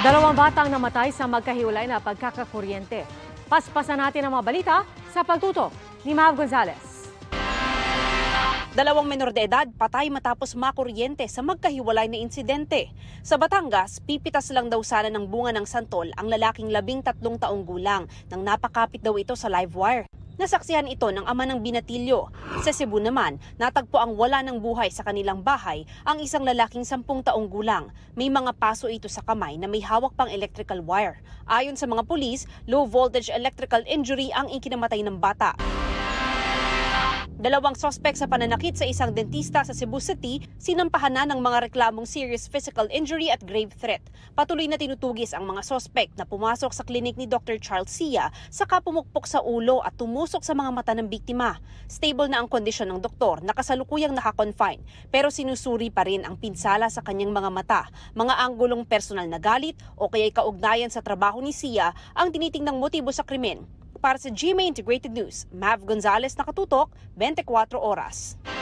Dalawang batang namatay sa magkahiwalay na pagkakakuryente. Paspasan natin ang mga balita sa pagtutok ni Mav Gonzalez. Dalawang menor de edad patay matapos makuryente sa magkahiwalay na insidente. Sa Batangas, pipitas lang daw sana ng bunga ng santol ang lalaking 13 taong gulang nang napakapit daw ito sa live wire. Nasaksihan ito ng ama ng binatilyo. Sa Cebu naman, natagpo ang wala ng buhay sa kanilang bahay ang isang lalaking 10 taong gulang. May mga paso ito sa kamay na may hawak pang electrical wire. Ayon sa mga pulis, low voltage electrical injury ang ikinamatay ng bata. Dalawang sospek sa pananakit sa isang dentista sa Cebu City, sinampahan na ng mga reklamong serious physical injury at grave threat. Patuloy na tinutugis ang mga sospek na pumasok sa klinik ni Dr. Charles Sia, saka pumukpok sa ulo at tumusok sa mga mata ng biktima. Stable na ang kondisyon ng doktor na kasalukuyang nakakonfine, pero sinusuri pa rin ang pinsala sa kanyang mga mata, mga anggulong personal na galit o kaya'y kaugnayan sa trabaho ni Sia ang tinitingnang motibo sa krimen. Para sa GMA Integrated News, Mav Gonzalez, nakatutok, 24 oras.